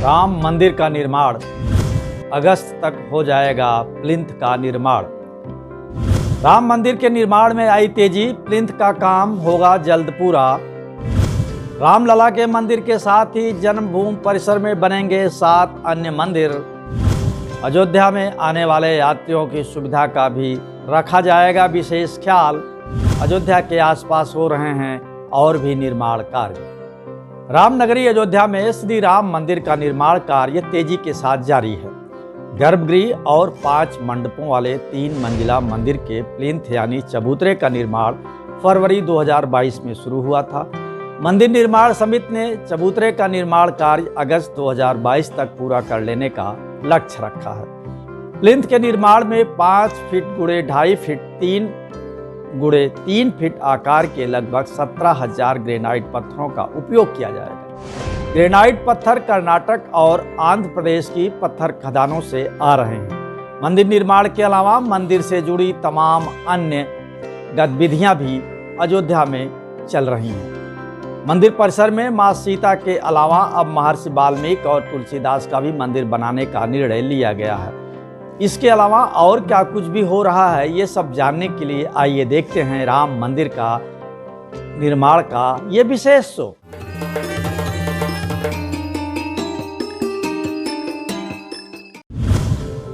राम मंदिर का निर्माण, अगस्त तक हो जाएगा प्लिंथ का निर्माण। राम मंदिर के निर्माण में आई तेजी, प्लिंथ का काम होगा जल्द पूरा। रामलला के मंदिर के साथ ही जन्मभूमि परिसर में बनेंगे 7 अन्य मंदिर। अयोध्या में आने वाले यात्रियों की सुविधा का भी रखा जाएगा विशेष ख्याल। अयोध्या के आसपास हो रहे हैं और भी निर्माण कार्य। रामनगरी अयोध्या में श्री राम मंदिर का निर्माण कार्य तेजी के साथ जारी है। गर्भगृह और 5 मंडपों वाले 3 मंजिला मंदिर के प्लिंथ यानी चबूतरे का निर्माण फरवरी 2022 में शुरू हुआ था। मंदिर निर्माण समिति ने चबूतरे का निर्माण कार्य अगस्त 2022 तक पूरा कर लेने का लक्ष्य रखा है। प्लिंथ के निर्माण में 5 फीट गुणे 2.5 फीट 3 गुणे 3 फीट आकार के लगभग 17,000 ग्रेनाइट पत्थरों का उपयोग किया जाएगा। ग्रेनाइट पत्थर कर्नाटक और आंध्र प्रदेश की पत्थर खदानों से आ रहे हैं। मंदिर निर्माण के अलावा मंदिर से जुड़ी तमाम अन्य गतिविधियां भी अयोध्या में चल रही हैं। मंदिर परिसर में मां सीता के अलावा अब महर्षि वाल्मीकि और तुलसीदास का भी मंदिर बनाने का निर्णय लिया गया है। इसके अलावा और क्या कुछ भी हो रहा है, ये सब जानने के लिए आइए देखते हैं राम मंदिर का निर्माण का ये विशेष शो।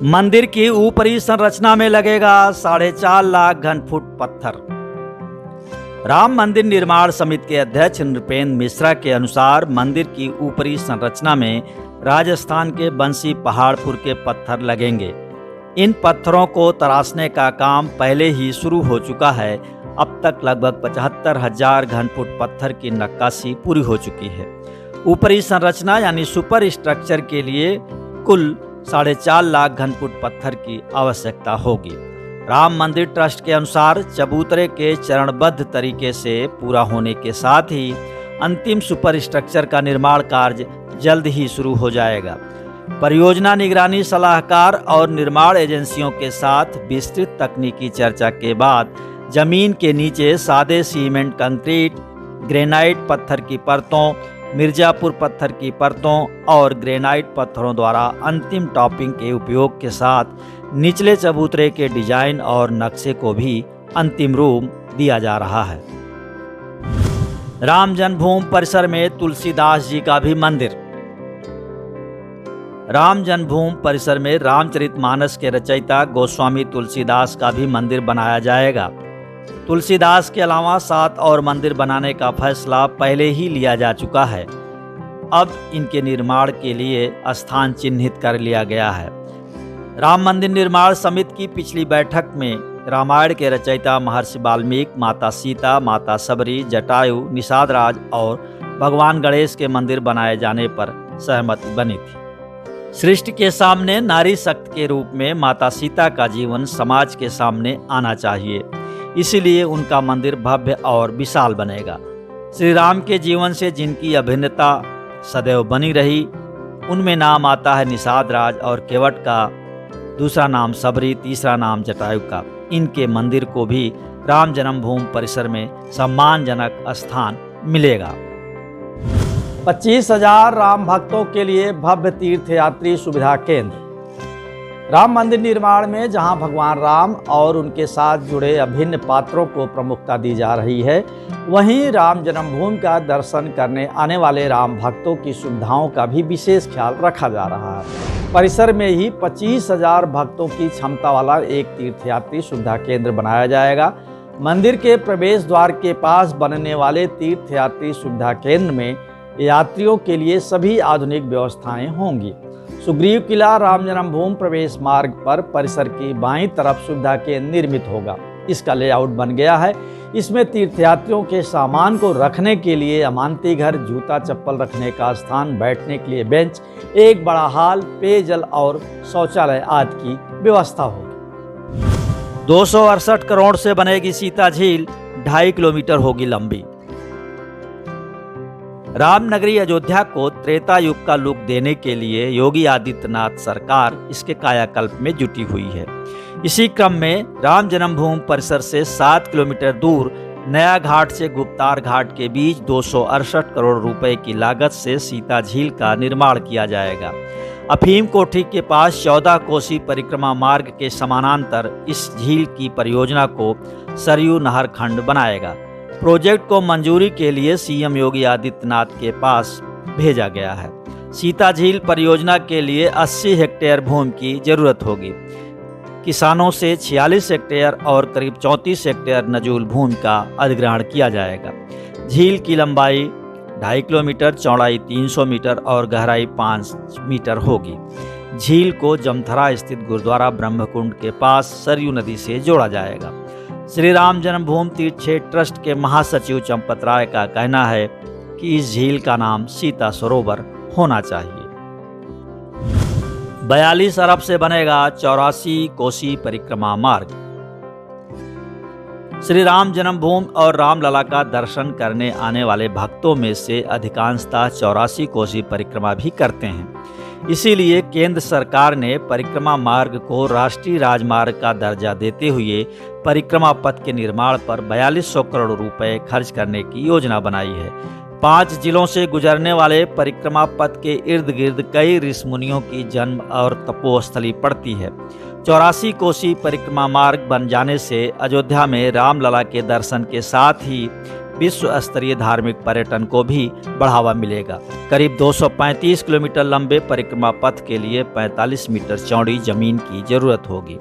मंदिर की ऊपरी संरचना में लगेगा 4.5 लाख घनफुट पत्थर। राम मंदिर निर्माण समिति के अध्यक्ष नृपेंद्र मिश्रा के अनुसार मंदिर की ऊपरी संरचना में राजस्थान के बंसी पहाड़पुर के पत्थर लगेंगे। इन पत्थरों को तराशने का काम पहले ही शुरू हो चुका है। अब तक लगभग 75,000 घनफुट पत्थर की नक्काशी पूरी हो चुकी है। ऊपरी संरचना यानी सुपर स्ट्रक्चर के लिए कुल 4.5 लाख घनफुट पत्थर की आवश्यकता होगी। राम मंदिर ट्रस्ट के अनुसार चबूतरे के चरणबद्ध तरीके से पूरा होने के साथ ही अंतिम सुपर स्ट्रक्चर का निर्माण कार्य जल्द ही शुरू हो जाएगा। परियोजना निगरानी सलाहकार और निर्माण एजेंसियों के साथ विस्तृत तकनीकी चर्चा के बाद जमीन के नीचे सादे सीमेंट कंक्रीट, ग्रेनाइट पत्थर की परतों, मिर्जापुर पत्थर की परतों और ग्रेनाइट पत्थरों द्वारा अंतिम टॉपिंग के उपयोग के साथ निचले चबूतरे के डिजाइन और नक्शे को भी अंतिम रूप दिया जा रहा है। राम जन्मभूमि परिसर में तुलसीदास जी का भी मंदिर। राम जन्मभूमि परिसर में रामचरितमानस के रचयिता गोस्वामी तुलसीदास का भी मंदिर बनाया जाएगा। तुलसीदास के अलावा 7 और मंदिर बनाने का फैसला पहले ही लिया जा चुका है। अब इनके निर्माण के लिए स्थान चिन्हित कर लिया गया है। राम मंदिर निर्माण समिति की पिछली बैठक में रामायण के रचयिता महर्षि वाल्मीकि, माता सीता, माता सबरी, जटायु, निषाद राज और भगवान गणेश के मंदिर बनाए जाने पर सहमति बनी थी। सृष्टि के सामने नारी शक्ति के रूप में माता सीता का जीवन समाज के सामने आना चाहिए, इसीलिए उनका मंदिर भव्य और विशाल बनेगा। श्री राम के जीवन से जिनकी अभिन्नता सदैव बनी रही, उनमें नाम आता है निषाद राज और केवट का, दूसरा नाम सबरी, तीसरा नाम जटायु का। इनके मंदिर को भी राम जन्मभूमि परिसर में सम्मानजनक स्थान मिलेगा। 25,000 राम भक्तों के लिए भव्य तीर्थयात्री सुविधा केंद्र। राम मंदिर निर्माण में जहां भगवान राम और उनके साथ जुड़े अभिन्न पात्रों को प्रमुखता दी जा रही है, वहीं राम जन्मभूमि का दर्शन करने आने वाले राम भक्तों की सुविधाओं का भी विशेष ख्याल रखा जा रहा है। परिसर में ही 25,000 भक्तों की क्षमता वाला एक तीर्थयात्री सुविधा केंद्र बनाया जाएगा। मंदिर के प्रवेश द्वार के पास बनने वाले तीर्थयात्री सुविधा केंद्र में यात्रियों के लिए सभी आधुनिक व्यवस्थाएं होंगी। सुग्रीव किला राम जन्मभूमि प्रवेश मार्ग पर परिसर की बाईं तरफ सुविधा केंद्र निर्मित होगा। इसका लेआउट बन गया है। इसमें तीर्थयात्रियों के सामान को रखने के लिए अमानती घर, जूता चप्पल रखने का स्थान, बैठने के लिए बेंच, एक बड़ा हॉल, पेयजल और शौचालय आदि की व्यवस्था होगी। 268 करोड़ से बनेगी सीता झील, 2.5 किलोमीटर होगी लंबी। रामनगरी अयोध्या को त्रेता युग का लुक देने के लिए योगी आदित्यनाथ सरकार इसके कायाकल्प में जुटी हुई है। इसी क्रम में राम जन्मभूमि परिसर से 7 किलोमीटर दूर नया घाट से गुप्तार घाट के बीच 268 करोड़ रुपए की लागत से सीता झील का निर्माण किया जाएगा। अफीम कोठी के पास 14 कोसी परिक्रमा मार्ग के समानांतर इस झील की परियोजना को सरयू नहर खंड बनाएगा। प्रोजेक्ट को मंजूरी के लिए सीएम योगी आदित्यनाथ के पास भेजा गया है। सीता झील परियोजना के लिए 80 हेक्टेयर भूमि की जरूरत होगी। किसानों से 46 हेक्टेयर और करीब 34 हेक्टेयर नजूल भूमि का अधिग्रहण किया जाएगा। झील की लंबाई 2.5 किलोमीटर, चौड़ाई 300 मीटर और गहराई 5 मीटर होगी। झील को जमथरा स्थित गुरुद्वारा ब्रह्मकुंड के पास सरयू नदी से जोड़ा जाएगा। श्री राम जन्मभूमि तीर्थ क्षेत्र ट्रस्ट के महासचिव चंपत राय का कहना है कि इस झील का नाम सीता सरोवर होना चाहिए। 42 अरब से बनेगा 84 कोसी परिक्रमा मार्ग। श्री राम जन्मभूमि और रामलला का दर्शन करने आने वाले भक्तों में से अधिकांशतः 84 कोसी परिक्रमा भी करते हैं। इसीलिए केंद्र सरकार ने परिक्रमा मार्ग को राष्ट्रीय राजमार्ग का दर्जा देते हुए परिक्रमा पथ के निर्माण पर 4200 करोड़ रुपए खर्च करने की योजना बनाई है। 5 जिलों से गुजरने वाले परिक्रमा पथ के इर्द गिर्द कई ऋषि मुनियों की जन्म और तपोस्थली पड़ती है। 84 कोसी परिक्रमा मार्ग बन जाने से अयोध्या में रामलला के दर्शन के साथ ही विश्व स्तरीय धार्मिक पर्यटन को भी बढ़ावा मिलेगा। करीब 235 किलोमीटर लंबे परिक्रमा पथ के लिए 45 मीटर चौड़ी जमीन की जरूरत होगी।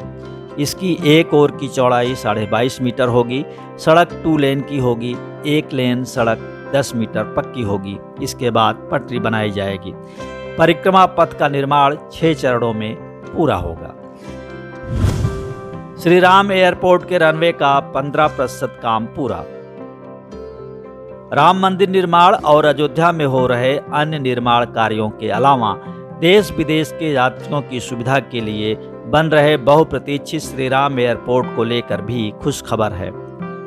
इसकी एक ओर की चौड़ाई 22.5 मीटर होगी। सड़क 2 लेन की होगी। 1 लेन सड़क 10 मीटर पक्की होगी। इसके बाद पटरी बनाई जाएगी। परिक्रमा पथ का निर्माण 6 चरणों में पूरा होगा। श्री राम एयरपोर्ट के रनवे का 15% काम पूरा। राम मंदिर निर्माण और अयोध्या में हो रहे अन्य निर्माण कार्यों के अलावा देश विदेश के यात्रियों की सुविधा के लिए बन रहे बहुप्रतीक्षित श्री राम एयरपोर्ट को लेकर भी खुश खबर है।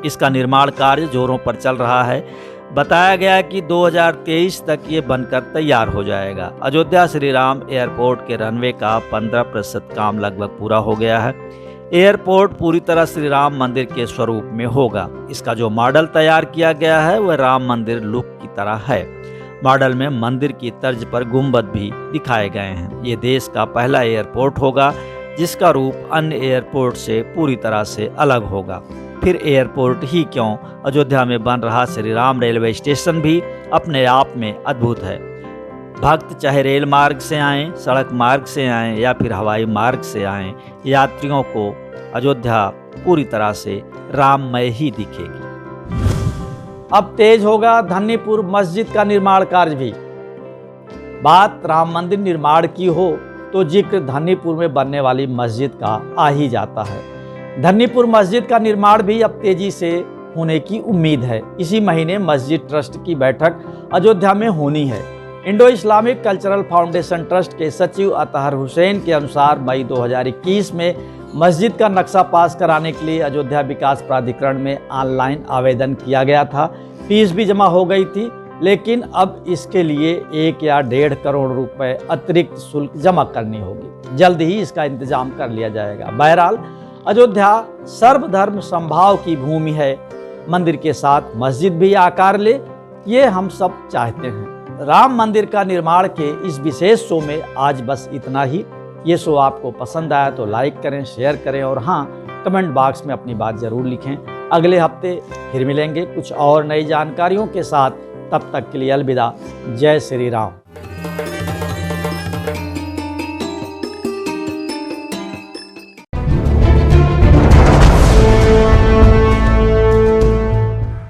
इसका निर्माण कार्य जोरों पर चल रहा है। बताया गया कि 2023 तक ये बनकर तैयार हो जाएगा। अयोध्या श्री राम एयरपोर्ट के रनवे का 15% काम लगभग पूरा हो गया है। एयरपोर्ट पूरी तरह श्री राम मंदिर के स्वरूप में होगा। इसका जो मॉडल तैयार किया गया है वह राम मंदिर लुक की तरह है। मॉडल में मंदिर की तर्ज पर गुंबद भी दिखाए गए हैं। ये देश का पहला एयरपोर्ट होगा जिसका रूप अन्य एयरपोर्ट से पूरी तरह से अलग होगा। फिर एयरपोर्ट ही क्यों, अयोध्या में बन रहा श्री राम रेलवे स्टेशन भी अपने आप में अद्भुत है। भक्त चाहे रेल मार्ग से आएं, सड़क मार्ग से आएं या फिर हवाई मार्ग से आएं, यात्रियों को अयोध्या पूरी तरह से राममय ही दिखेगी। अब तेज होगा धन्नीपुर मस्जिद का निर्माण कार्य भी। बात राम मंदिर निर्माण की हो तो जिक्र धन्नीपुर में बनने वाली मस्जिद का आ ही जाता है। धन्नीपुर मस्जिद का निर्माण भी अब तेजी से होने की उम्मीद है। इसी महीने मस्जिद ट्रस्ट की बैठक अयोध्या में होनी है। Indo Islamic cultural foundation trust के सचिव अतहर हुसैन के अनुसार मई 2021 में मस्जिद का नक्शा पास कराने के लिए अयोध्या विकास प्राधिकरण में ऑनलाइन आवेदन किया गया था। फीस भी जमा हो गई थी, लेकिन अब इसके लिए 1 या 1.5 करोड़ रुपए अतिरिक्त शुल्क जमा करनी होगी। जल्द ही इसका इंतजाम कर लिया जाएगा। बहरहाल अयोध्या सर्वधर्म समभाव की भूमि है। मंदिर के साथ मस्जिद भी आकार ले, ये हम सब चाहते हैं। राम मंदिर का निर्माण के इस विशेष शो में आज बस इतना ही। ये शो आपको पसंद आया तो लाइक करें, शेयर करें और हाँ, कमेंट बॉक्स में अपनी बात जरूर लिखें। अगले हफ्ते फिर मिलेंगे कुछ और नई जानकारियों के साथ। तब तक के लिए अलविदा। जय श्री राम।